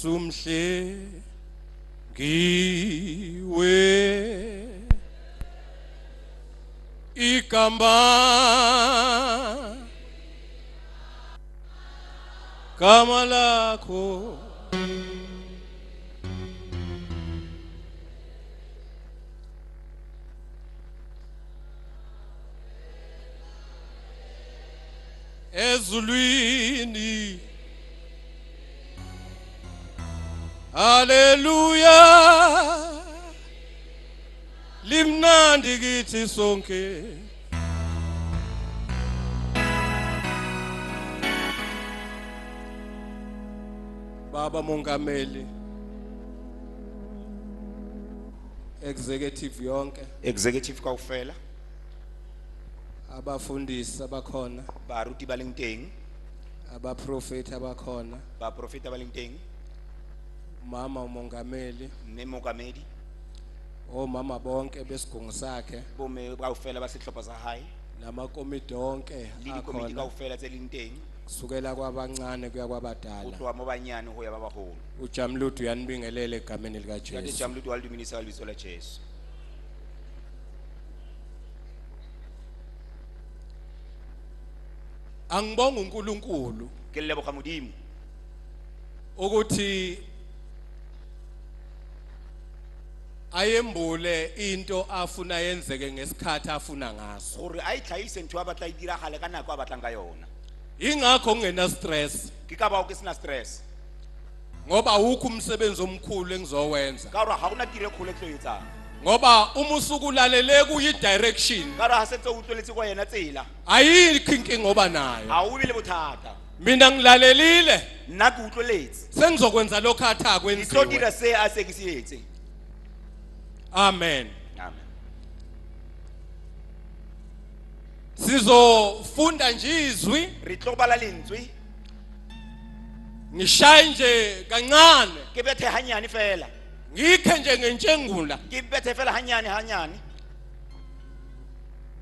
Sumhle ngiwe igamba gama lakho ezulwini Hallelujah limnandi kithi sonke Baba Mongameli executive yonke executive kaofela abafundisi abakhona baruti ba leng teng abaprofeti abakhona ba profeta ba leng teng mama umongameli mme mokamedi omama bonke besigungu sakhe bomme kaofela ba sehlopha sa hae namakomiti onke le dikomiti akhona kaofela tse leng teng kusukela kwabancane kuya ho kwabadala tloha mo banyane ho ya ba baholo uJamluthu uyanibingelele egameni lika ke Jesu Jamludi wa leduminisa wa lebitso la Jesu angibonga uNkulunkulu ke leboga modimo ukuthi ayembule into afuna yenzeke ngesikhathi afuna ngaso gore a itlhaise ntho a batla e diragale ka nako a batlang ka yona ingakho ngena stress ke ka bao ke sena stress ngoba awukho umsebenzi omkhulu engizowenza ka gore ga gona tire kgolo tlo etsang ngoba uma usukulalele kuyi direction ka gore ga setse o tloletse kwa yena tsela ayikho inkinga ngoba nayo a o bile bothata mina ngilalelile nna ke utloletse sengizokwenza lokho athi ke tlo akwenziwe dira se a se ke se etse amen amen sizofunda nje izwi re tlo bala lentswe ngishaye nje kancane ke bethe hanyane fela ngikhe nje ngentshengula ke bethe fela hanyane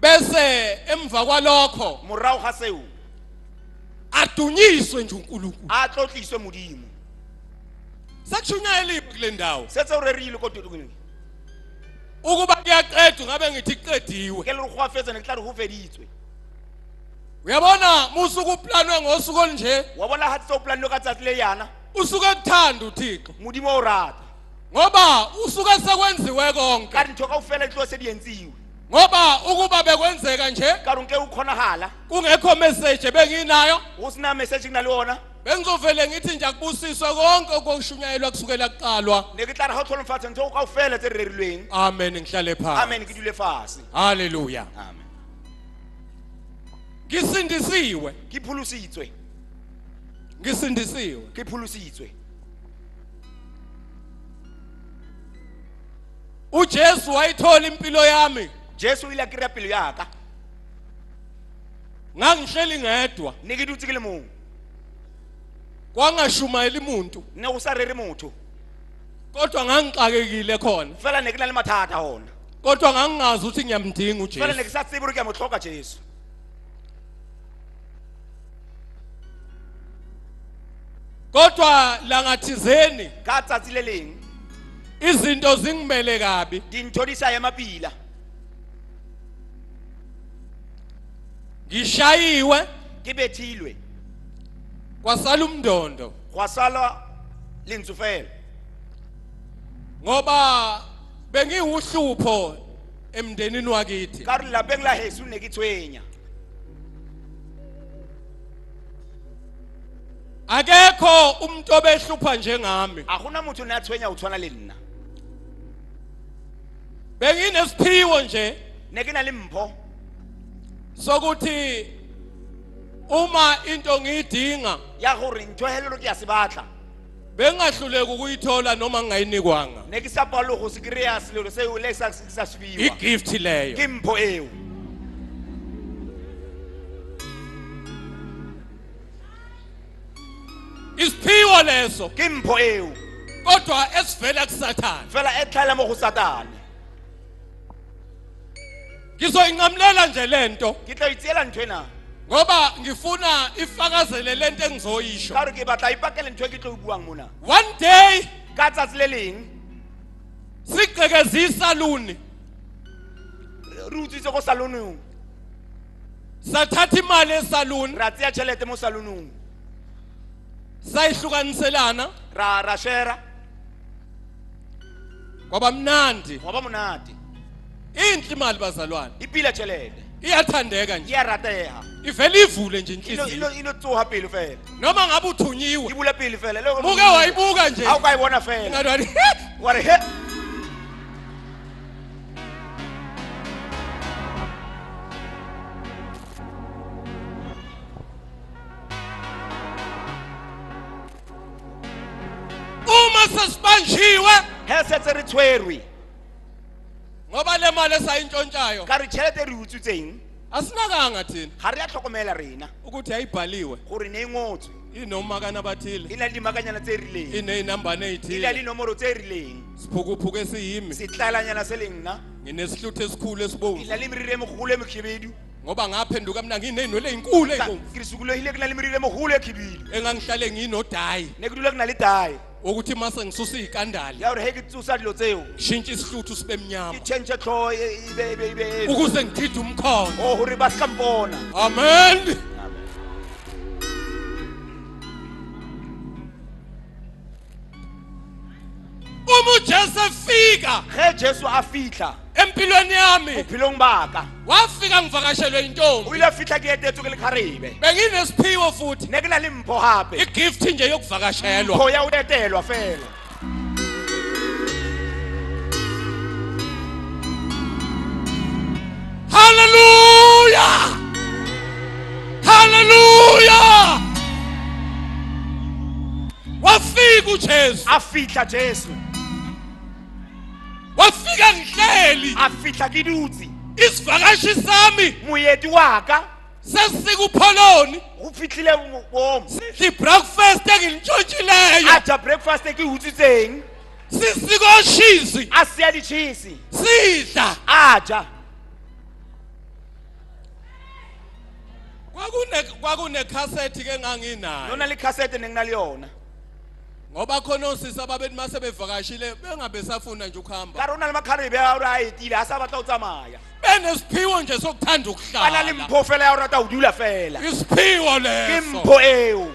bese emva kwalokho morao ga seo adunyiswe nje uNkulunkulu a tlo tliswe modimo sakushunyayela kule ndawo setse o rerile ko tutungeng ukuba kuyaqedwa ngabe ngithi kuqediwe ke le go afetsa ne ke tla re go feditswe uyabona musuku uplanwe ngosuku olunje wa bona ha tso plan lo ka tsatsi le yana usuke ekuthanda uThixo modimo o rata ngoba usuke sekwenziwe konke ka ntho ka ufela tlo se di entsiwe ngoba ukuba bekwenzeka nje ka ronke o kgonahala kungekho message benginayo go sena message na le ona bengizovele ngithi nje akubusiswe konke okushunyayelwa kusukela kuqalwa ne ke tla re ga tlhola mfatse ntho ka ufela tse re rerilweng amen ngihlale phansi amen ke dule fase haleluya amen ngisindisiwe ke phulusitswe ngisindisiwe ke phulusitswe uJesu wayithola impilo yami Jesu ile kry pelo ya ka ngangihleli ngedwa ne ke dutse ke le mong kwangashumayela umuntu ne go sa rere motho kodwa ngangixakekile khona fela ne ke na le mathata hona kodwa ngangingazi ukuthi ngiyamdinga fela ne uJesu ke sa tsebe re ke mo tlhoka Jesu kodwa langathizeni ka tsatsi le leng izinto zingimele kabi dintho di sa ya mapila ngishayiwe ke bethilwe kwasala umndondo gwa sala lentsu fela ngoba bengiwuhlupho emndenini wakithi ka re lapeng la Jesu ne ke tshwenya akekho umuntu obehlupha njengami a gona motho ne a tshwenya o tshwana le nna benginesiphiwo nje ne ke na le mpho sokuthi uma into ngiyidinga ya gore ntho helelo ke ya se batla bengahluleka ukuyithola noma ngingayinikwanga ne ke sa palo go se kreya selelo se o le sa swiwa igift leyo ke mpho eo isiphiwo leso ke mpho eo kodwa esivela kuSathane fela e tlhala mo go Satane ngizoyinqamlela nje lento ke tla itseela ntho ena ngoba ngifuna ifakazele lento engizoyisho. Ka re ke batla ipakele ntho e ke tlo e buang mona. One day Ka tsatsi le leng siqhekeza isaluni re utswitse go salonong. sathatha imali esaluni Ra tseya tšhelete mo salonong. sayihlukaniselana Ra share. kwaba mnandi. Wa ba monate. Inhle imali bazalwane. Ipila tšhelete. Iyathandeka nje. Ya rateha. Ivele ivule nje inhliziyo. Ino tsoha pele fela. Noma ngabe uthunyiwe. Ibula pele fela. Le Muke wayibuka nje. Awu ka ibona fela. Ngadwani. Wa re he. Uma sesibanjiwe He setse re tshwerwe. ngoba le mali esayintshontshayo Ka re tšhelete re utswitseng asinakanga thina ga re ya tlhokomela rena ukuthi ayibhaliwe gore ne ngotswe. inomakana bathile E na le dimakanyana tse rileng. ineyinambane E na le ezithile nomoro tse rileng. siphukuphuku esiyimi Setlalanyana se leng nna. nginesihluthi esikhulu E esibomvu na le meriri e mogolo e mokhibidu. ngoba ngaphenduka mina nginey'nwele ey'nkulu ey'bomvu Ke re sukulohile ke na le meriri e mogolo e khibidu. engangihlale nginodayi Ne ke dula ke na le tae. ukuthi mase ngisusa iy'kandali Ya gore he ke tsosa dilo tseo. gishintshe isihluthi sibe Ke mnyama change tlho ibe. ukuze ngithide umkhono O gore ba ska mpona. amen uma ujesu efika Ge Jesu a fitla empilweni yami bophelong ba ka. wafika ngivakashelwe O yintombi ile a fitla ke etetswe ke lekgarebe. benginesiphiwo futhi Ne ke na le mpho gape. igift nje yokuvakashelwa Mpho ya o etelwa fela. hallelujah hallelujah wafika ujesu A fitla Jesu. wafika ngihleli A fitla ke dutse. isivakashi sami Moeti wa ka sesikupholoni o fitlhile bom. sidla ibreakfast engilintshontshileyo A ja breakfast e ke utswitseng. sisikoshisi A sia di-cheese. sidla A ja. kwakunekhasethi ke enganginayo Yona le cassette ne ke na le yona. ngoba khona osisi ababethi mase bevakashile bengabe safuna nje ukuhamba Ka rona le makgarebe a ora a etile a sa batla o tsamaya. benesiphiwo nje sokuthanda Ba na le ukuhlala mpho fela ya o rata o dula fela. isiphiwo Ke leso mpho eo.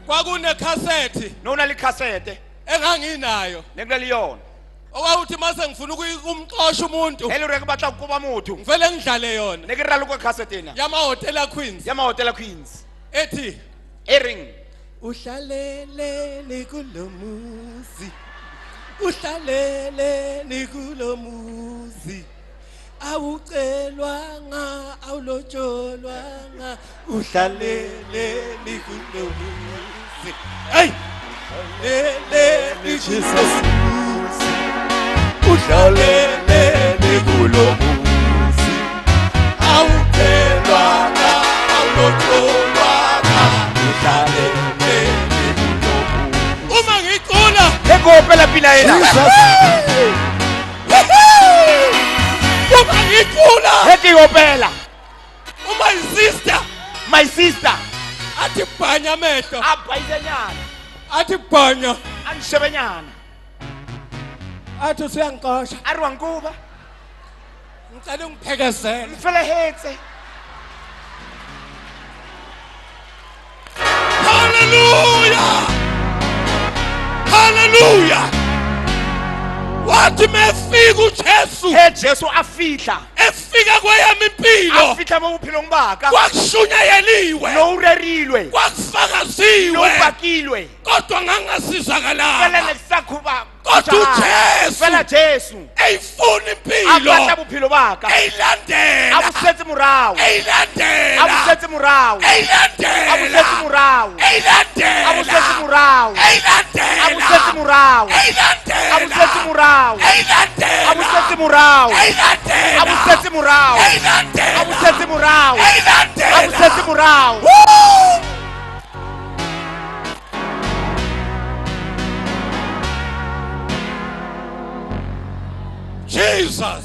kwakunekhasethi Nona le cassette enganginayo ne ke na le yona. okwawuthi mase ngifuna ukumxosha umuntu Hele re ke batla go koba motho. ngivele ngidlale yona Ne ke rala go cassette ena. yamahhotela queens Ya mahotela Queens. ethi E reng. uhlalele kulomuzi uhlalele kulomuzi awucelwanga awulotsholwanga uhlalele kulomuzi hey lele Jesus uhlalele kulomuzi awucelwanga awulotsholwanga uhlalele kulomuzi uma ngicula Le go pela pina ena. uma ngicula He ke opela. uma isister My sister. athi bhanya amehlo A baizenyana. athi bhanya A nshebenyana. athi usiyangixosha A re wa nkuba. ngicela ungiphekezele Mfele hetse. hallelujah hallelujah wathi mefika ujesu He Jesu a fitla. efika kweyami A impilo fitla mo bophelong ba ka. kwakushunyayeliwe No rerilwe. No kwakufakaziwe bakilwe. kodwa Fela ngangasizakalanga ne sakhuba. kodwa ujesu Fela Jesu. eyifuna A batla impilo bophelo ba ka. A eyilandela bo setse morao. A bo eyilandela setse morao. A bo eyilandela setse morao. A bo eyilandela setse morao. A bo eyilandela setse morao. A bo eyilandela setse morao. A eyilandela bo setse morao. eyilandela A bo setse morao. A eyilandela bo setse morao. A bo eyilandela setse morao. Woo! Jesus.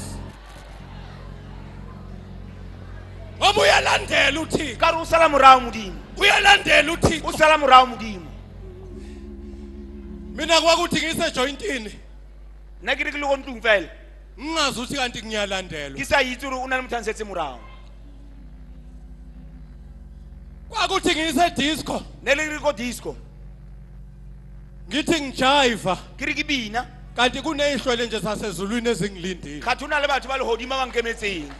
Ngoba uyalandela uThixo. ka re o sala morao modimo Uyalandela o uThixo. sala morao modimo Mina kwakuthi ngise jointini nna ke re ke le go ntlong fela ngingazi ukuthi kanti ngiyalandelwa. ke sa itse gore o na le motho a nsetse morao Kwakuthi ngise disco ne le re ko disco ngithi ngijiva ke re ke bina kanti kunezihlwele nje sasezulwini ezingilindile. kgathi o na le batho ba lehodimo ba nkemetseng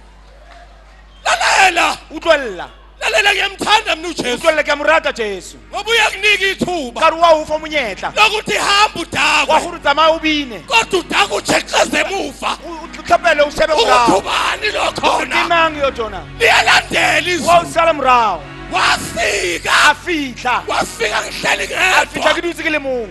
Lalela, utlwella lalela ngiyamthanda mina uJesu. utlwelle ke a mo rata jesu Ngoba uyakunika ithuba ka re wa o fa monyetla lokuthi hamba wa udakwe. gore tsamaya o bine Kodwa udakwe ujeqeze emuva. o tlhopele o shebe Ukuthi morao ubani lo ke khona? mang yo jona Liyalandela wa o izwi. sala morao Wafika, a fitlha wafika ngihleli a fitlha ke ngedwa. dutse ke le mong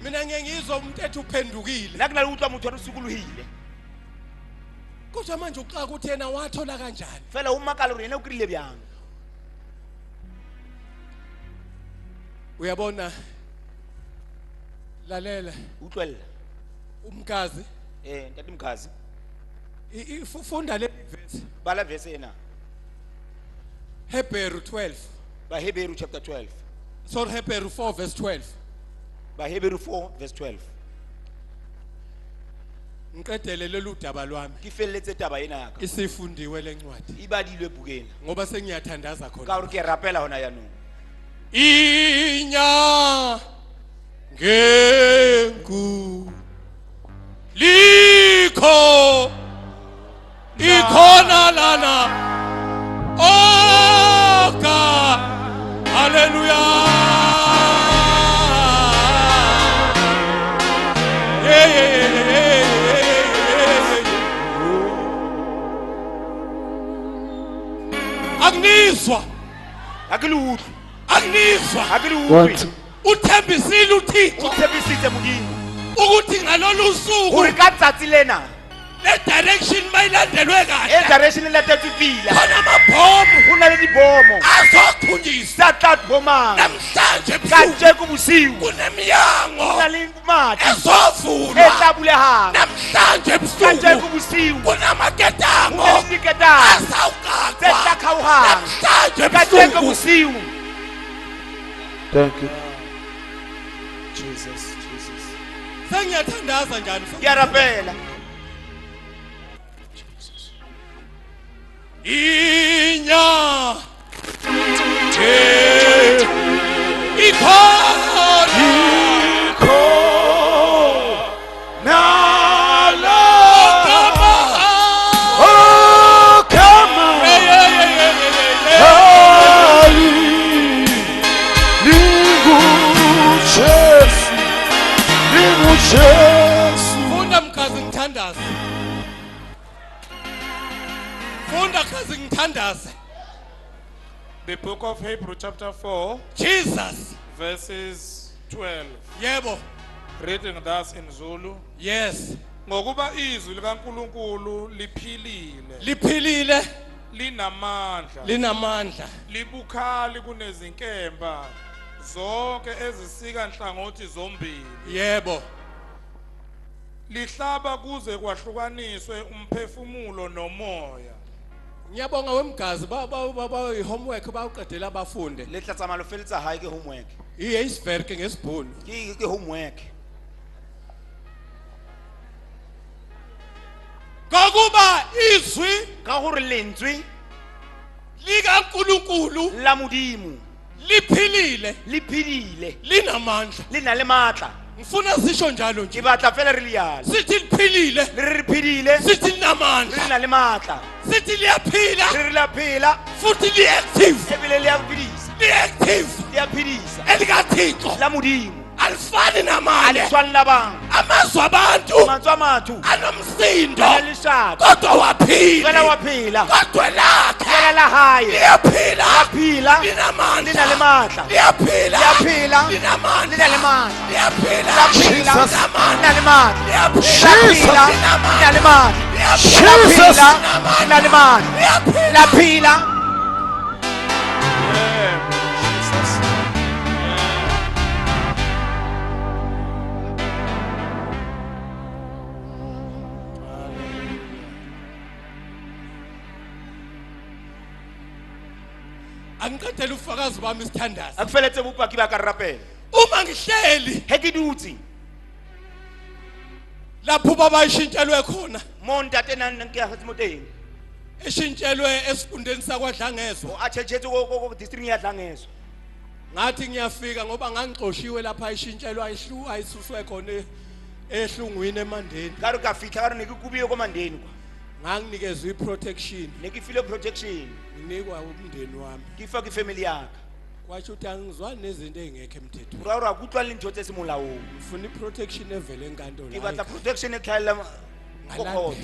Mina ngiyengizwa umuntu ethi uphendukile. nna ke na le utlwa motho a re sokolohile Kodwa manje uxaka ukuthi yena wathola kanjani? fela o makala gore ene o kry-ile bjang Uyabona? Lalela, utlwella umkazi, ntate mkhazi funda le verse. bala verse ena Hebrew 12. baheberu chapter 12 Sorry, Hebrew 4 verse 12. baheberu 4 verse 12 Ngiqedele lolu daba lwami. ke felletse taba ena yaka Isifundiwe lencwadi e badilwe bukeng ngoba sengiyathandaza ka khona. gore ke rapela hona yanong Inya ngengu likho ikhona lana oka hallelujah Agniswa ga ke le utlwe agniswa ga ke le utlwe uthembisile uThixo o tshepisitse modimo ukuthi ngalolu suku gore ka tsatsi lena le direction mayilandelwe e kahle direction e latetswe pila khona amabhomu go na le dibomo azokhunjisa sa tla bomang namhlanje ka ebusuku tjeko bosiu kuneminyango go na le mati e ezovulwa tla bulegang namhlanje ka ebusuku tjeko bosiu kunamaketango go na le diketang tse asawuqaqwa tla kgaogang namhlanje ka tjeko ebusuku bosiu Thank you. jesus jesus sengiyathandaza njani ke a rapela inya ikhona Funda mkazi ngithandaze. Funda mkazi ngithandaze. The book of Hebrew chapter 4 Jesus. verses 12 Yebo. reading thus in Zulu. Yes. Ngokuba izwi likaNkuluNkulu liphilile, Liphilile, linamandla, linamandla. libukhali kunezinkemba zonke ezisika nhlangothi zombili. Yebo. Lihlaba kuze kwahlukaniswe umphefumulo nomoya. Ngiyabonga wemgazi ba homework bawuqedela abafunde. le tla tsamaya lo feletsa hae ke homework Iye isverke ngesibhunu. ke homework Ngokuba izwi ka gore lentswe likaNkuluNkulu la modimo liphilile, le phedile linamandla. le na le maatla Ngifuna sisho njalo ke nje. batla fela re le yalo Sithi liphilile, le re phedile sithi le linamandla. na le maatla Sithi liyaphila, re la phela futhi liactive. ebile le ya phedisa Liactive. le ya phedisa Elikathixo la modimo alifani a namanye. le tshwana la bang Amazwi abantu mantswe a matho anomsindo a na le shato kodwa waphila. fela wa phela Kodwa lakhe fela la hae liyaphila, la phela linamandla. le na le maatla Liyaphila, liyaphila linamandla. le na le maatla Liyaphila, la phela linamandla. le na le maatla Liyaphila, la phela le na le maatla Liyaphila, la phela linamandla. le na le maatla Liyaphila. la phela angiqedele ufakazi bami isithandazo. a ke feletse bopaki ba ka rapela Uma ngihleli he ke dutse lapho baba ishintshelwe khona, mo ntate nang ke ya mo teng eshintshelwe esifundeni sakwaDlangezwa. o a tshetse go district ya Dlangezo Ngathi ngiyafika ngoba ngangixoshiwe lapha ishintshelwa ayisuswe khona ehlungwini eMandeni. ka re ka fitla ka re ne ke kubiwe ko Mandeni kwa Nganginikezwe iprotection, ne ke file protection nginikwa umndeni wami. ke fa ke family ya ka Kwasho ukuthi angizwani nezinto ezingekho emthethweni. ra ra kutlwa le ntho tse se molaong Ngifuna iprotection evele enkantolo. ke batla protection e tlhaela go court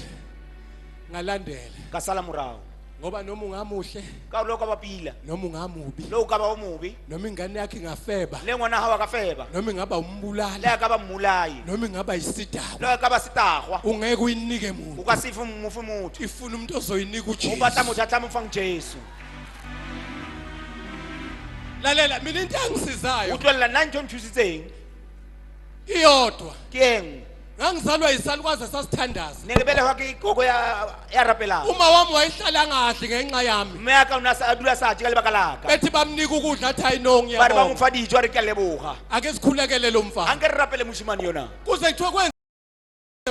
Ngalandela ka sala morao ngoba noma ungamuhle ka lo ka bapila noma ungamubi lo ka ba o mobe noma ingane yakhe ingafeba le ngwana ha wa ka feba noma ingaba le umbulala ka ba mmolai noma ingaba isidakwa le ka ba setagwa ungeke uyinike o muntu. ka se fe mofe motho Ifuna umuntu ozoyinika o batla uJesu. motho a tla mo fang Jesu Lalela mina into o engisizayo tlwella nna ntho nthusitseng iyodwa. ke eng Ngangizalwa yisalukazi sasithandaza. ne ke belehwa ke gogo ya rapelang Uma wami wayehlala kahle ngenxa yami. mme ya ka ona a dula sa tje ka lebaka laka Bethi bamnika ukudla athi ayinongi ba re ba mo yabo. fa dijo a re ke a leboga Ake sikhulekele lo a mfana. nke re rapele moshimane yona Kuze kuthiwe kwenze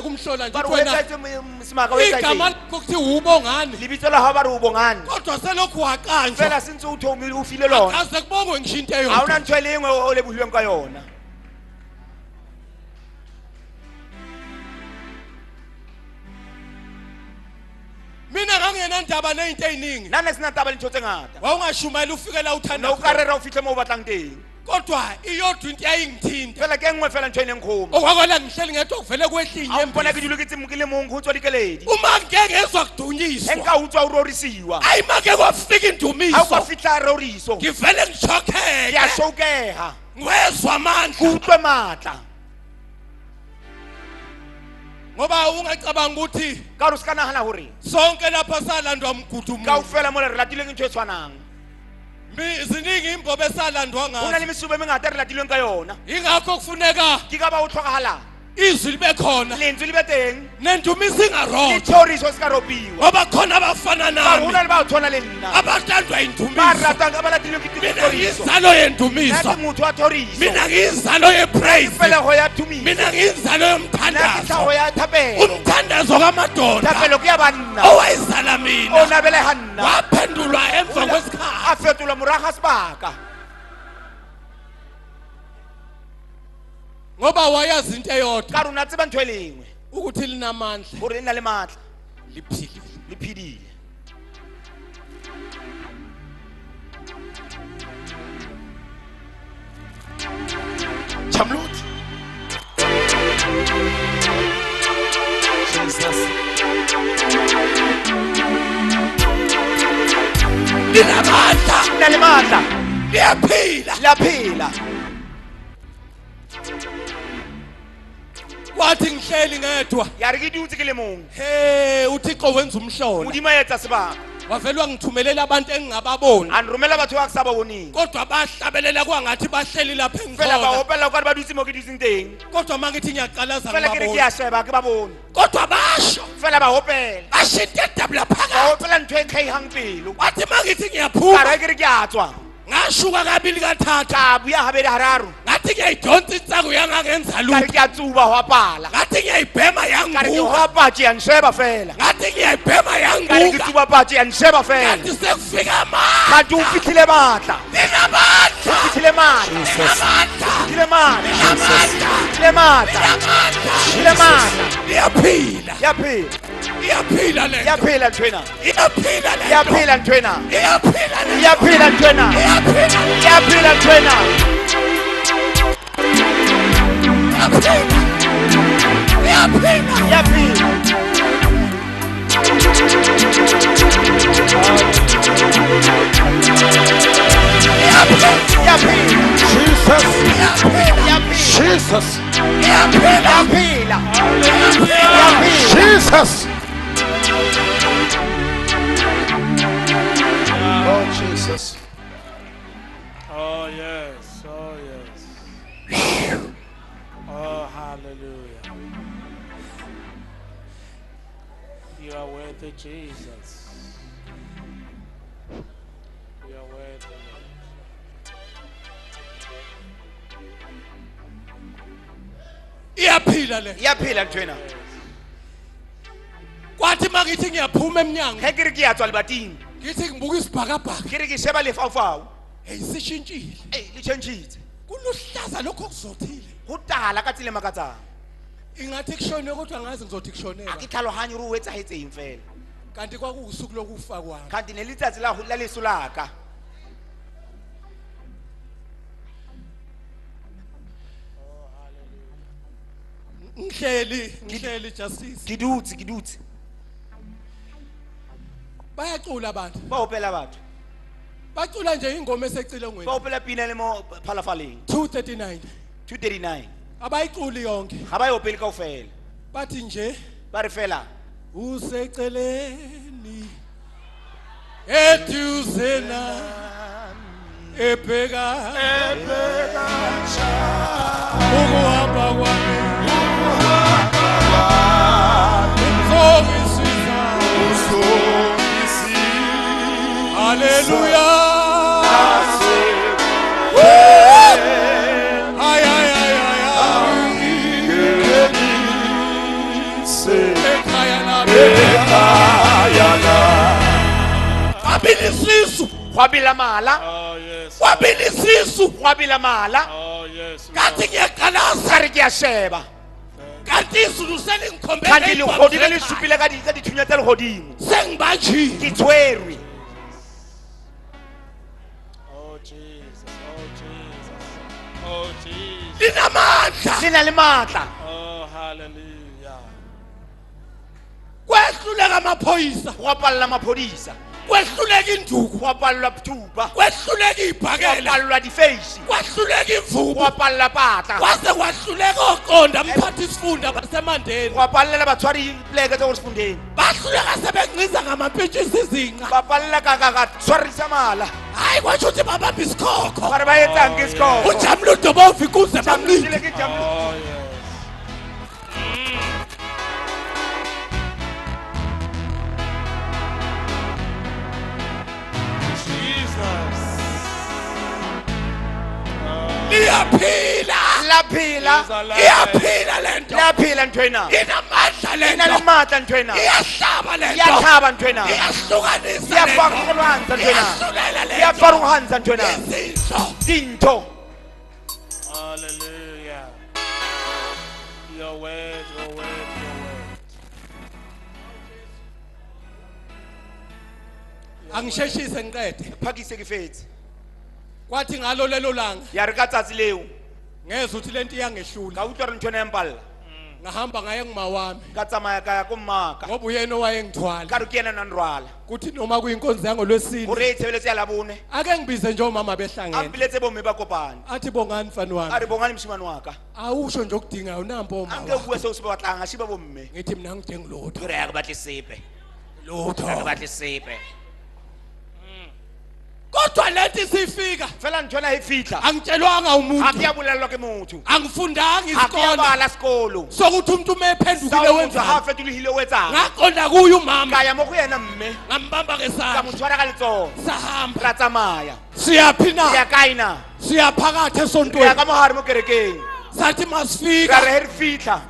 kumhlola nje ba re o wena. etsetse semaka o Igama etsetse lokuthi ubongani. lebitso la hao ba re o bongane Kodwa selokhu waqanjwa. fela se ntse o thomile o file lona Akaze kubongwe ngisho into ha eyodwa. ona ntho e le engwe o lebohilweng ka yona Mina ngangenandaba nezinto eziningi. nna ne sena taba le ntho tse ngata Wawungashumayela ufikela ne uthanda o ka khona. rera o fitlhe mo o batlang teng Kodwa iyodwa into eyayingithinta. fela ke nngwe fela ntho e neng kgoma Okwakwala ngihleli ngedwa kuvele kwehlinye a mpona ke empini. dilo ke tsemo ke le mong go tswa dikeledi Uma ngeke ngezwa e kudunyiswa. nka utswa o rorisiwa Ayi make kwafika ha o ka indumiso. fitlha roriso Ngivele ke a ngishokheke. shokega Ngwezwa ke amandla. utlwe matla Ngoba ungacabanga ukuthi ka gore o se ka nagana gore sonke lapha salandwa mgudumo. ka o fela mo le re latilweng ntho e tshwanang Ziningi imbobo esalandwa go na ngazo. le mesubo e mengata e re latilweng ka yona Ingakho kufuneka ke ka ba o tlhokagalang izwi libe khona lentswe le be teng nendumiso le ingarotha. thoriso e se ka ropiwa Ngoba khona abafana ka go nami na le ba o tshwana le nna abathandwa ba indumiso. ratang ka ba latilweng ke Mina thoriso ngiyinzalo nna yendumiso. ke motho wa thoriso Mina ngiyinzalo yepraise. pelego ya thumiso Mina ngiyinzalo nna ke tlhago yomthandazo. ya thapelo Umthandazo kamadoda thapelo ke ya banna owayizala o mina nabelega nna waphendulwa emva a kwesikhathi. fetolwa morago ga sebaka Ngoba wayazi into eyodwa ka rona tseba ntho e lengwe ukuthi linamandla gore le nna le maatla liphilile. le phedile chamlot Linamandla nna le maatla liyaphila. le a phela Wathi ngihleli ngedwa. ya re ke dutse ke le mong He uThixo wenza umhlola. modimo a etsa sebaka Wavelwa ngithumelela abantu engingababoni. a nromela batho ba ke sa ba boneng Kodwa bahlabelela kwangathi bahleli lapha fela ba engikhona. opela o ka re ba dutse mo ke dutseng teng Kodwa mangithi ngiyaqalaza fela ke re ke ngibabona. a sheba ke ba bone Kodwa basho fela ba opela bashinta edabula ba phakathi. opela ntho e kgaegang pelo Wathi mangithi ka ngiyaphuma re ke re ke a tswa ngashuka kabili kathathu. ka buya gabedi gararo Ngathi ngiyayidonsa insaku yangangenza ka re lutho. ke a tsuba go apala Ngathi ngiyayibhema ka re ke go yanguka. apatse ya nsheba fela Ngathi ngiyayibhema ka re ke yanguka. tsuba patse ya nsheba fela Ngathi sekufika amandla. kati o fitlhile matla Linamandla. fitlhile matla Linamandla. fitlhile matla Linamandla. fitlhile matla Linamandla. fitlhile matla Liyaphila. ya phela Iyaphila le. ya phela nthwena Iyaphila le. ya phela nthwena Iyaphila le. ya phela nthwena Iyaphila. ya phela nthwena Iyaphila. ya phela ya phela Jesus, ya phela Jesus, ya phela ya phela Jesus. Oh, Jesus. Oh, yes. Oh, yes. Oh, hallelujah. You are worthy, Jesus. You are worthy. iyaphila le iyaphila nthwena kwathi mangithi ngiyaphuma eminyango ge ke re ke ya tswa lebating ngithi ngibuka isibhakabhaka ke re ke sheba lefaufau hey sishintshile le tšhentšhitse kuluhlaza lokho kuzothile go tala ka tsile makatsang ingathi kushone kodwa ngazi ngizothi a kushonela ke tlhaloganye ore o etsagetseng fela kanti kwakuwusuku lokufa kwami kanti ne letsatsi la leso laka ngihleli justice ke dutse bayacula abantu ba opela batho bacula nje ingoma esecilongweni ba opela pina le mo phalafaleng 239 239 abayiculi yonke ga ba e opele kaofela bathi nje ba re fela useceleni eduzena ebheka ukuhamba kwami haleluya ay abilisisu gwabila mala Oh, yes. wabilisisu gwabila mala Oh, yes. kathi ngiyaqalasa ka re ke a sheba kanti izulu kanti selingikhombele legodi le le supile ka dithunya tsa legodimo sengibanjile ke tshwerwe Oh, Jesus. Oh, Jesus. Oh, Jesus. linamandla le na le maatla Oh, hallelujah. kwehluleka amaphoyisa go apalla maphodisa kwehluleka induku go apallwa thupa kwehluleka go ibhakela apallwa difeisi kwahluleka go imvubu apalla pata kwase kwahluleka oqonda mphathi isifunda basemandeni go apallela batshwari pleke tsa go sefundeng bahluleka sebenqiza ngamampintshisi izinqa ba pallela ka tshwarisa mala hayi kwatsho ukuthi babamba isikhokho gore ba etsang ke sekoko ujamludo bovikuze bamnqile Jamlile ke jamlile. Oh, yes. Jesus. liyaphila laphila He's alive. iyaphila lento laphila nthwena inamandla ina le lento maatla nthwena iyahlaba lento iyathaba nthwena iyahlukanisa iyafarogantsha nthwena iyahlulela lento iyafarogantsha nthwena izinto dintho Hallelujah. Your word, your word, your word. angisheshise ngiqede phakise ke fetse kwathi ngalo lelo langa ya re ka tsatsi leo ngezwe ukuthi lento iyangehlula ka utlwa re nthwena ya mpalla ngahamba ngaye ngumawami ka tsamaya ka ya ko mmaka ngoba uyena owayengithwala ka re ke yena nandrwala kuthi noma kuyinkonzo yangolwesine gore e tshebeletso ya labone ake ngibize nje omama a behlangene mpiletse bomme ba kopane athi bongani mfana a wami re bongane mosimane wa ka awusho nje okudingayo nampo a oma nke bua seo se ba batlang a shiba bomme ngithi mina ngidinga lutho ke re ya ke batle sepe lutho ke batle sepe kodwa lento isifika fela nthwena e fitlha angitshelwanga ga ke umuntu ya bolelelwa ke motho angifundanga ga ke ya isikole bala sekolo sokuthi umuntu uma ephendukile sa motho ga a wenzani fetolegile o etsang ngaqonda kuye umama ka ya mo go yena mme ngambamba ka ngesandla mo tshwara ka letsogo sahamba ra tsamaya siyaphi ke ya na kae na siyaphakathi ke ya esontweni ka mogare mo kerekeng sathi ra masifika re he re fitlha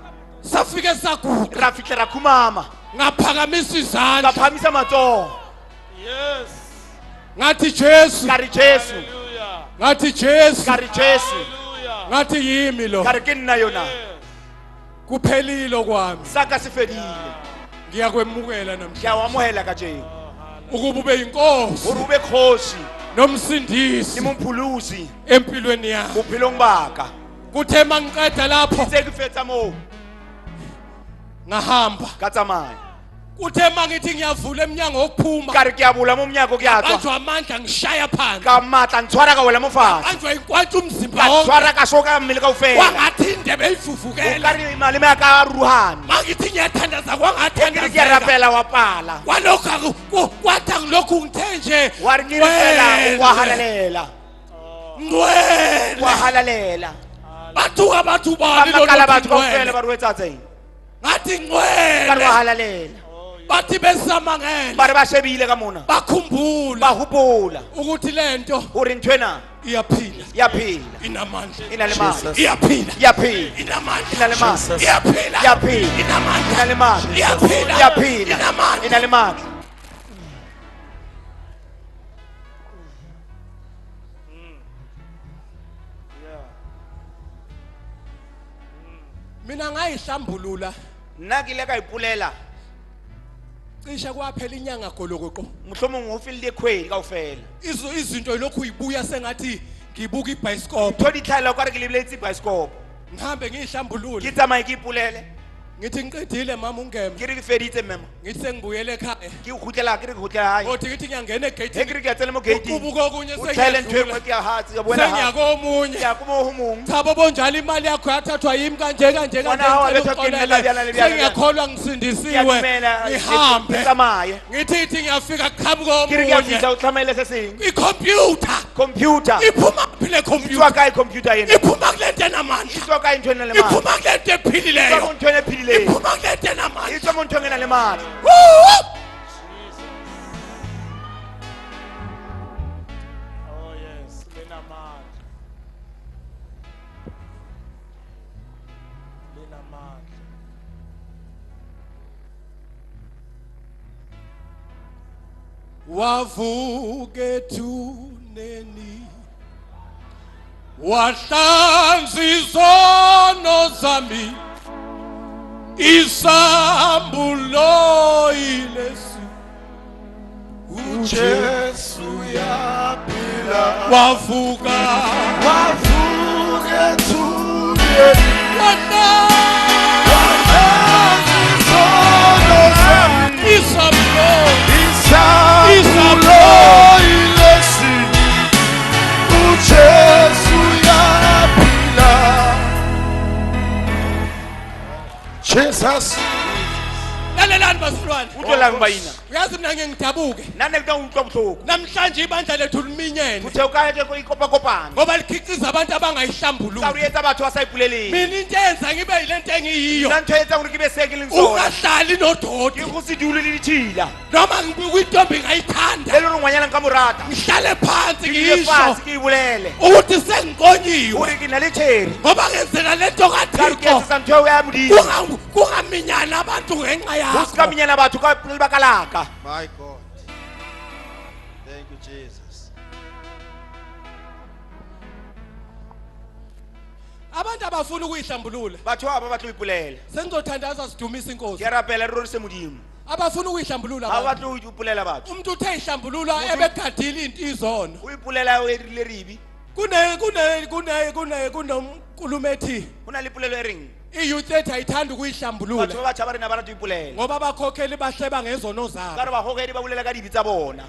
safike saguqa ra fitlha ra khumama ngaphakamisa ka izandla phamisa matsogo Yes. ngathi Jesu ka re jesu Hallelujah. ngathi Jesu ka re jesu Hallelujah. ngathi yimi lo ka re ke nna yona Yes. kuphelile kwami sa ka se fedile ngiyakwemukela ke namhlanje a o amogela ka jeno ukuba ube yinkosi gore o be kgosi nomsindisi le mompholosi empilweni yakho bophelong baka kuthe mangiqeda lapho tse ke fetsa moo ngahamba ka tsamaya kuthe mangithi ngiyavula eminyango wokuphuma ka re ke a bola mo monyako ke a tswa banjwa amandla ngishaya phansi ka matla ntshwara ka wela mo fatshe banjwa inkwatsha umzimba ka wonke tshwara ka soka mmele ka ofela kwangathi indebe o ifufukele ka re maleme a ka ruhane mangithi ngiyathandaza ke re ke a kwangathandazeka rapela wa pala kwalokhu kwathi angilokhu ngithe nje wa re ke re fela wa halalela ngcwele wa halalela bathuka bathu ba bani makala batho ka ofela ngcwele ba re o etsatseng ngathi ka re wa ngcwele halalela bathi besamangele ba re ba shebile ka mona bakhumbula ba hopola ukuthi lento gore nthwena iyaphila iyaphila inamandla inalemandla Jesus. iyaphila iyaphila inamandla inalemandla Jesus. iyaphila iyaphila inamandla inalemandla iyaphila iyaphila inamandla inalemandla mina ngayihlambulula nna ke ile ka ipolela cishe kwaphela inyanga golokoqo mohlomong o felle kgwedi kaofela izinto yilokhu uyibuya sengathi ngibuka ibhayisikopho ntho di tlhaela kwa re ke lebeletse baesekopo ngihambe ke ngiyihlambulule tsamaye ke ipolele ngithi ngiqedile mama ungema ke re ke feditse mmema ngithi sengibuyele ekhaya ke gutlela ke re ke gutlela hae othi ngithi ngiyangena he ke egate re ke a tsena mo gating uqubuka okunye o tlhaele ntho e nngwe sengiyadlula ke ya hatsi ka boela sengiyako omunye ke ya ko mo ho mong thabo bonjalo imali yakho yathathwa yimi kanje kanje Ngwana hao abethwa ke nna la bjana le bjana. sengiyakholwa ke a ngisindisiwe dumela ke ngihambe tsamaye ngithi ithi ngiyafika qhamuka ke re ke a omunye fihla o tlhamaele se sengwe ikhompyutha computer iphuma kuphi le itswa khompyutha kae computer ena iphuma kule nto enamandla itswa kae ntho ena le mali iphuma kule nto itswa mo ephilileyo ntho ena e philileng iphuma kule nto enamandla itswa mo ntho ena le mali Woo! Oh yes, linamandla. Linamandla. wavuke thuneni wahlanza izono zami isambulo ilesi uJesu uyaphila wavuka wavuke thuneni wahlanza izono zami isambulo isambulo ilesi uJesu uyaphila Jesus lalelani bazalwane utlwelang baina uyazi mina ngeke ngidabuke nna ne ke tla utlwa botlhoko namhlanje ibandla lethu liminyene bothe o ka ke go ikopakopana ngoba likhiciza abantu ka abangayihlambululi re etsa batho ba sa ipoleleng mina into eyenza ngibe yile nto engiyiyo nna ntho e etsang gore ke be se ke leng sona ungahlali nodoti ke go se dule le ditšhila noma kwintombi e ngayithanda le gore ngwanyanang ka morata ngihlale phansi ke dule ngisho fatshe ke e bolele ukuthi sengikonyiwe gore ke na le tšhere ngoba ngenzela le nto ka re ke kathixo etsetsa ntho eo ya modimo kungaminyana abantu ngenxa go se ka yakho menyana batho ka lebaka laka My God. Thank you, Jesus. abantu abafuna ukuyihlambulula batho ba ba tlo ipolela sengizothandaza sidumisa inkosi ke rapela re rorise modimo abafuna ukuyihlambulula ga ba abantu. tlo ipolela batho umuntu uthe ihlambulula ebegadile into izono o ipolela o erile ribi kunonkulumo ethi go na le polelo e reng iyouth ethi ayithanda batho ukuyihlambulula ba batšha ba rena ba rata ipolela ngoba abakhokheli bahleba ngezono ka zabo re bagogedi ba bolela ka dibi tsa bona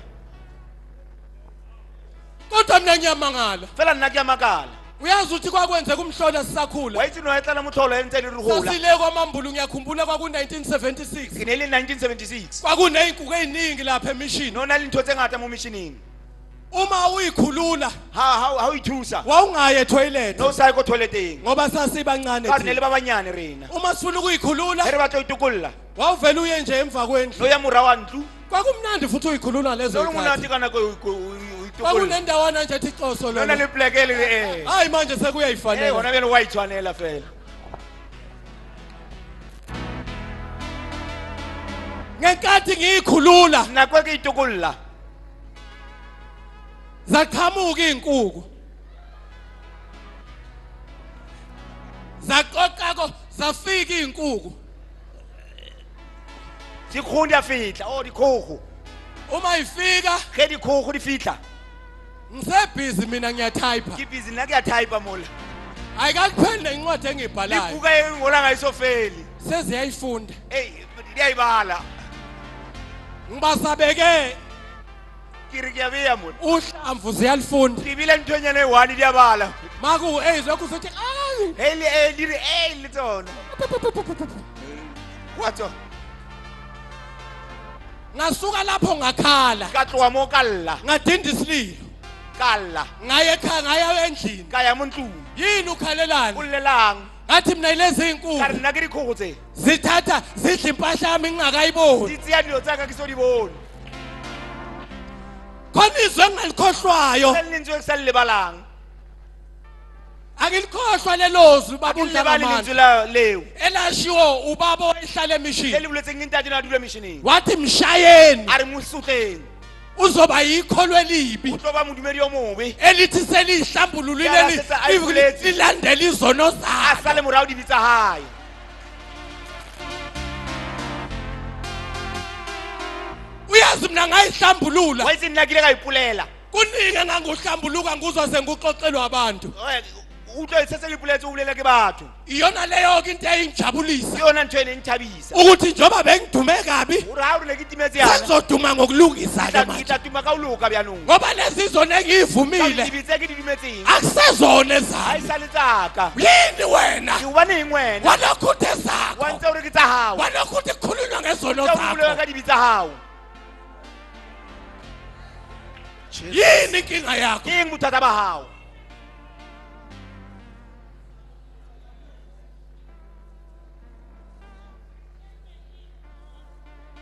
kodwa mina ngiyamangala fela nna ke a makala uyazi ukuthi kwakwenzeka umhlola sisakhula wa itse no e tlala motlholo e ntse le re gola sasile kwamambulu ngiyakhumbula kwaku-1976 ke ne le 1976 kwakuney'nkuku ey'ningi lapha emishini no na le ntho tse ngata mo missioneng uma uyikhulula ha o ithusa wawungaye etoilet no sa ye ko toileteng ngoba sasibancane ka re ne le thina. ba banyane rena uma sifuna ukuyikhulula ge re batla go itokolola wawuvele uye nje emva kwendlu no ya mora wa ntlu kwakumnandi futhi uyikhulula lezo no le monate yikhathi ka nako o itokolola kwakunendawana nje ethi xoso no na le lona pleke le hayi manje gona sekuyayifanela bjale wa itshwanela fela ngenkathi ngiyikhulula nako e ke itokolola zaqhamuka iy'nkuku zaqoqako zafika iy'nkuku dikgogo di a fitlha o dikgogo uma ifika ge dikgogo di fitlha ngisebhizi mina ngiyathayipha ke busy nna ke a typa mola ayikakupheli nencwadi engiyibhalayo dibuka e ngolang ga isofeli seziyayifunda ei di a ibala ngibasabeke ke re ke a beya mola uhlamvu ziyalifunda ke bile nthonyana e one di a bala maku-8 lokhu sothi ayi ge le e di re e le tsona wa tsona ngasuka lapho ngakhala ka tloga mo ka lla ngadinda isililo ka lla ngaya ekhaya ngaya endlini ka ya mo ntlong yini o ukhalelani llelang ngathi mina yilezi ka re iy'nkuku nna ke dikgogo tse zithatha zidla impahla yami ngingakayiboni di tseya dilo tsaka ke so di bone khona izwi engingalikhohlwayo se le lentswe ke sa le lebalang Akilikhohlwa lelozwi baba Akulibali uNdlamamandla. lizwi la leyo. Elashiwo ubaba owayehlala emishini. Leli buletse ngintathe na dule missioning. Wathi mshayeni Ari musutleng. uzoba yikholwe elibi. Utloba mudumedi yo mobe. Elithi selihlambululile Yala sesa ayifuletse. lilandela izono zakhe. Asale morao di bitsa hae. Uyazi mina ngayihlambulula. Wa itse nna kile ga ipulela. Kuningi ngangohlambuluka nguzwa senguxoxelwa abantu. Utlo sese lipuletse o bulela ke batho. Iyona leyo ke into eyingijabulisa. Ke yona ntwe ene nthabisa. Ukuthi njoba bengidume kabi O ra o le ke timetse yana. sezoduma ngokulungisa ke manje. Kita tuma ka uluka byanong. Ngoba lezi zona engiyivumile Dibitse ke di dumetseng. akusezona Ha ezami. isale tsaka. Yini wena? Ke uba neng wena? Walokhuthe zakho. Wa ntse o re ke tsa hao. Walokhuthe khulunywa ngezono Ka o bulela zakho. ka dibitsa hao. Yini inkinga yakho? Ke eng bothata ba hao?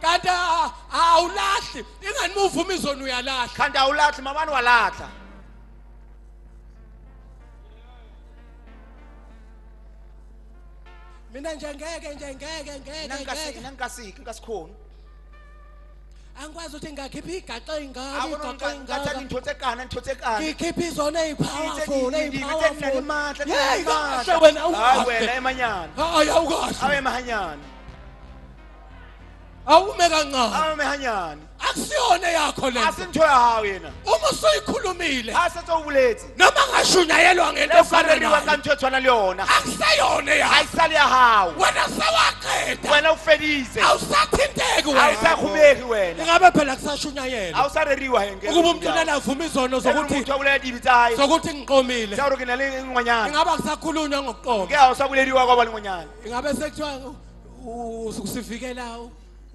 Kanti awulahli. Ingani muvuma izono uyalahla. Kanti awulahle mamani walahla. Mina nje ngeke. Ngasikhona. Angikwazi ukuthi ngakhipha igaxa Ngathi intho tse kana. ngikhipha izona ezipowerful Ngimandla. Hey kahle wena Hayi wena ukahle. emanyana. Hayi awukahle. Awe mahanyana. Awume kancane. Awe mahanyana. Akusiyona yakho lento. Asintho ya hawo yena. Uma usuyikhulumile Asethe ubuletsi. noma ngashunyayelwa ngento Le efana faneriwa ka nayo. ntho tshwana le yona. Akusayona yakho. Ayisali ya hawo. Wena sewaqeda. Wena ufedise. Awusathinteki wena. Awusakhubeki wena. Ingabe phela kusashunyayelwa. Awusareriwa henge. Ukuba umuntu ulela avuma izono zokuthi umuntu abulela dibitsayi. sokuthi ngiqomile. Sawuro ke nale ingwanyana. Ingaba kusakhulunywa ngokuqoma. Ke awusabuleliwa kwaba lengwanyana. Ingabe sekuthiwa usivikela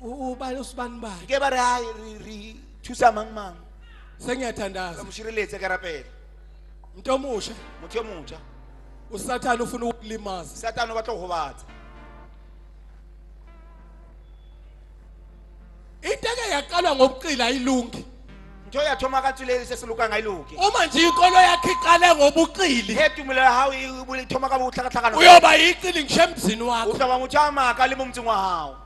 ubani usibani bani. Ke ba re hayi ri thusa mang. Sengiyathandaza. Amshireletse ka rapela. Umuntu omusha Motho yo motjha. usathana ufuna ukulimaza. Satano ba tlo go batsa. Into eke yaqalwa ngobuqila ayilungi. Ntho ya thoma ka tsilele se se loka nga iloke. Uma nje inkolo yakhe iqale ngobuqili He tumela hawo e thoma ka botlhakatlhakano. uyoba yiqili ngisho emzini O wakho. tla ba motho a maka le mo mtseng wa hao.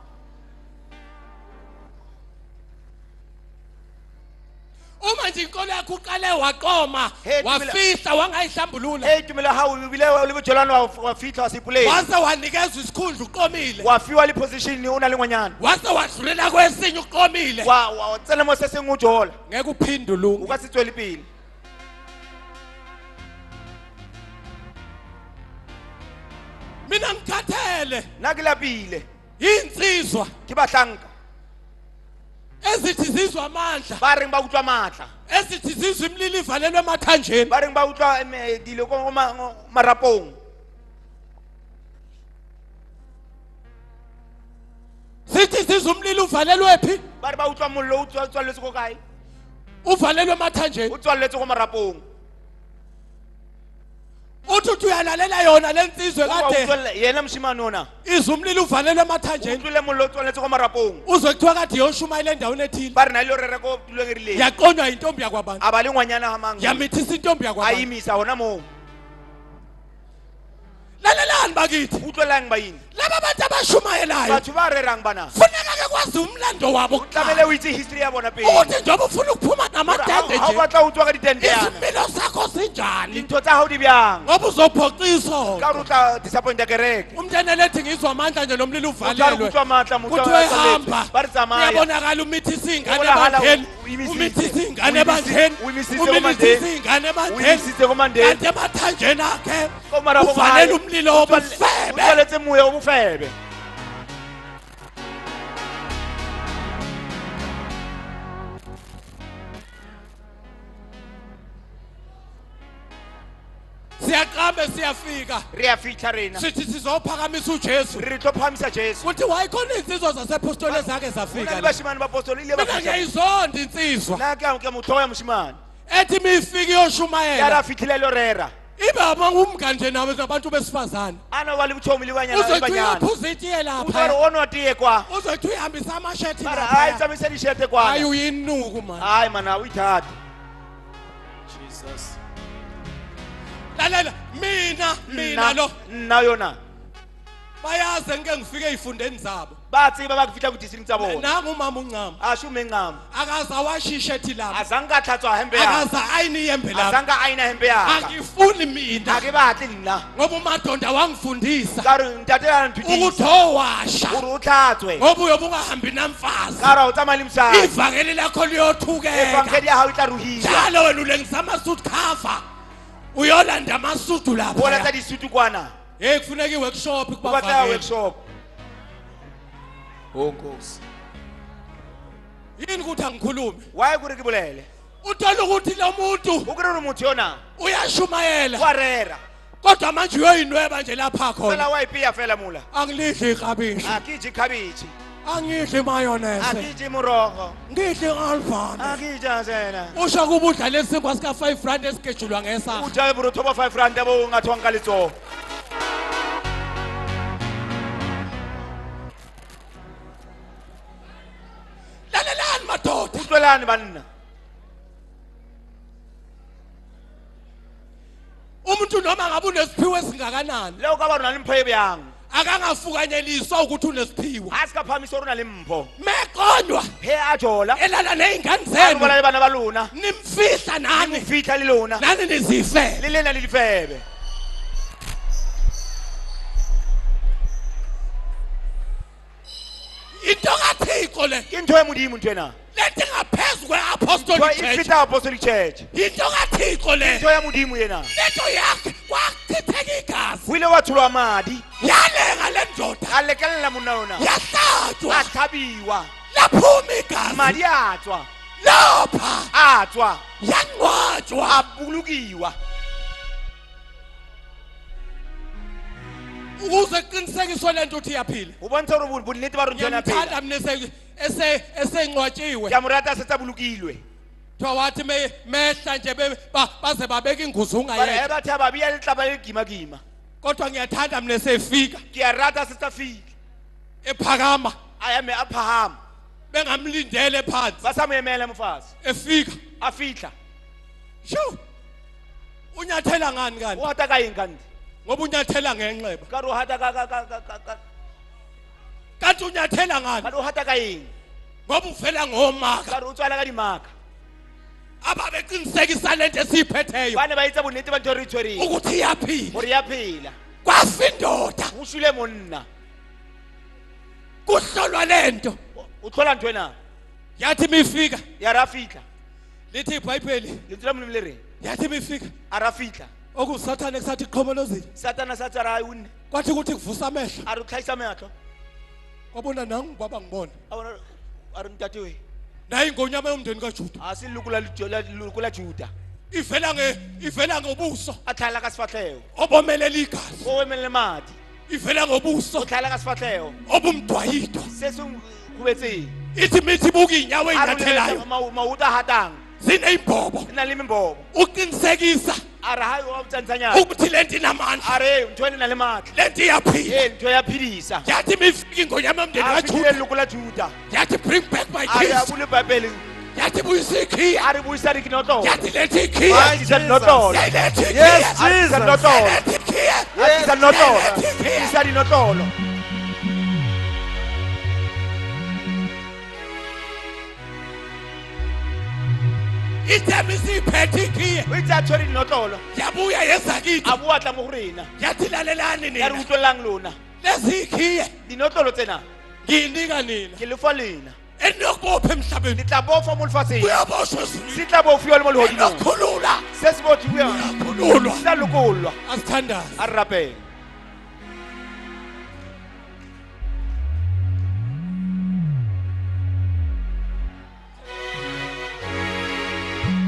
Uma nje inkolo yakhe uqale waqoma Hey, Tumela. wafihla wangayihlambulula Hey tumela hawo bile le bojelwana wa fitla wa sipuleni. wase wanikezwa isikhundla uqomile Wa fiwa le position o na le ngwanyana. wase wadlulela kwesinye uqomile Wa tsena mo se seng o jola. ngeke uphinde ulunge. O ka se tswele pele. Mina ngikhathele Nna ke lapile. insizwa Ke batlanka. ezithi zizwa amandla Ba reng ba utlwa matla. ezithi zizwa imlilo ivalelwe emathanjeni Ba reng ba utlwa dilo ko marapong. sithi zizwa umlilo uvalelwe phi Ba re ba utlwa mollo o tswalletse ko kae? uvalelwe emathanjeni O tswalletse ko marapong. uthi uyalalela yona lensizwe kade Yena mshimane ona. izwa umlilo uvalelwe emathanjeni Utlwile mollo o tswalletse ko marapong. uzwe kuthiwa kade yoshumayela endaweni ethile Ba re na le rere ko tulong e rileng. yaqonywa intombi yakwabantu Aba le ngwanyana ha mang. yamithisa intombi A yakwabantu imisa hona moo. lalelani bakithi Utlwelang ba yini? laba bantu abashumayelayo Batho ba rerang bana. funeka ke kwazi umlando wabo Tlamele o itse history ya bona pele. ukuthi njengoba ufuna ukuphuma namatende Ha o nje batla utswa ka ditente yana. isimilo sakho sinjani Dintho tsa hao di byang. ngoba uzophoqiswa Ka re o tla disappointa kereke. umntana lethi ngizwa amandla nje nomlilo O tla re uvalelwe utlwa matla motho kuthi a ehamba tswalletse. Ba re tsamaya. uyabonakala umithisa ingane Ubonakala ebandleni uyimisise. umithisa ingane Uyimisise- ebandleni uyimisise ko umithisa mandleni. ingane ebandleni Uyisitse ko mandleni. kanti emathanjeni akhe Ko marapong a hae. uvalela umlilo wobufebe Utswaletse moya o bofebe. siyaqambe siyafika Re a fitlha rena. sithi sizophakamisa uJesu Re tlo phamisa Jesu. kuthi wayikhona insizwa zasepostoli ezake Una zafika le la bashimane ba apostoli ile ba mina fihla. ngiyayizonda insizwa Na ke motho ya moshimane. ethi mifika Ya ra iyoshumayela fitlhile lo rera. ibe abangumngane nje nawe nabantu besifazane Ana ba le buthomi le banyana le uzothi banyana. uyaphuza itiye O tla re lapha ono tiye kwa. uzothi uyihambisa amashethi Ba re ai lapha tsamise dishete hayi kwana. uyinuku mani Ai mana o ithata. Jesus. lalela mina lo nna yona bayazi ngeke ngifike ezifundeni zabo bathi babakufihla kudistrict tsa bona nangu umama uncama ashume ncama akaza washisha ethi lapha azange ahlatswa hembe yakhe akaza ayini yembe lapha azange ayina hembe yakhe angifuni mina ake bathi nina ngoba umadonda wangifundisa kari ntate yaniphithi ukuthi owasha uri uhlatswe ngoba uyobe ungahambi namfazi kara utsamali msana ivangeli lakho liyothukeka evangeli yahawu itla ruhila njalo wena ulengisa amasuit cover uyolanda amasudu bona lapha tsa disutu kwana hey kufuneka iworkshop kubatla kubavangeli workshop Nkosi yini ukuthi angikhulume why kuri kibulele uthola ukuthi lo muntu ukuri umuntu yona uyashumayela warera kodwa manje uyoyinweba nje lapha khona fela wayipia fela mula angilidli iklabishi akiji khabichi angidli mayonnaise akiji murogo ngidli alfana akija sena usho kuba udlala isinkwa sika 5 rand esigejulwa ngesakhe ujaye buru thoba 5 rand yabo ungathwa ngalitso lalelani madoda utlwelani banna umuntu noma ngabe unesiphiwo esingakanani leo ka ba rona le mpho e byang akangafukanyeliswa ukuthi unesiphiwo aska phamiso rona le mpho meqonywa he ajola elala nezingane bona zenu le bana ba lona nimfihla nani fitla le lona nani nizifele le lena le difebe into kaThixo le ke ntho e modimo ntwena lethi ngaphezulu ntho kwe-apostolic e church fita apostolic church into kaThixo le ntho ya modimo yena lento yakhe kwachitheka igazi o ile wa tholwa madi yalenga le ndoda a lekelela monna yona yahlatshwa a tlhabiwa laphuma igazi madi a tswa lapha a tswa yangcwatshwa a bulukiwa ukuze kuqinisekiswe lento ukuthi iyaphila o bontsha gore bonnete ba rona yona phela ngiyamthanda mina esengcwatshiwe ke a mo rata se tsa bolokilwe kuthiwa wathi mehla nje baze babeka inguzo bare ungayedwa e bathe ba bia le tlaba le gima kodwa ngiyathanda mina esefika ke a rata se tsa file ephakama a eme a phahama bengamlindele phansi ba sa mo emela mofasi efika a fitla sho unyathela ngani kanti o hata ka eng kanti ngoba unyathela ngenxeba ka ro hata kanti unyathela ngani ka ro hata ka eng ngoba uvela ngomaka ka ro tswala ka dimaka ababeqinisekisa lento esiyiphetheyo ba ne ba itsa bonnete ba ntho re itshwereng ukuthi iyaphila gore ya phela kwafa indoda go shule monna kuhlolwa lento o tlhola ntho ena yathi mifika ya ra fitla lithi ibhayibheli le tsela molemi le reng yathi mifika a ra fitla okusathane kusathi qhomolozile satana sa tsara a unne kwathi ukuthi kuvusa amehlo a re tlhaisa meatlo wabona nangu baba ngibona a re ntate we naye ingonyama yomndeni kaJuda a se leloko la juda ivela ngobuso a tlhaela ka sefatlhego obomelela igazi o emelele madi ivela ngobuso o tlhaela ka sefatlhego obumdwayito se se gobetseng ithi mithi buka inyawo a eyinyathelayo mauta a hatang zineyimbobo e na le membobo uqinisekisa a re ha wa botsantshanyana ukuthi lento inamandla a re ntho e le na le maatla lento iyaphila ntho ya phedisa yathi mifika ingonyama yomndeni a fitile kaJuda leloko la juda yathi bring back my a re a kids bule papeleng yathi buyisa ikhiya a re buisa dikenotlolo yathi lethi ikhiya a disa dinotlolo yayilethi Yes, ikhiya a disa dinotlolo yayilethi ikhiya a disa dinotlolo disa dinotlolo ithemba isiphethe ikhiya o itse a tshwere dinotlolo yabuya yezakithi a boa tla mo go rena yathi lalelani ya re nina utlwelelang lona lezi ikhiya dinotlolo tsena ngiyinika nina ke lefa lena enokubopha emhlabeni le tla bofa mo lefatsheng kuyaboshwa ezulwini se tla bofiwa le mo legodimong enokhulula se se bothiwa uyakhululwa se tla lokolwa asithandaze a re rapela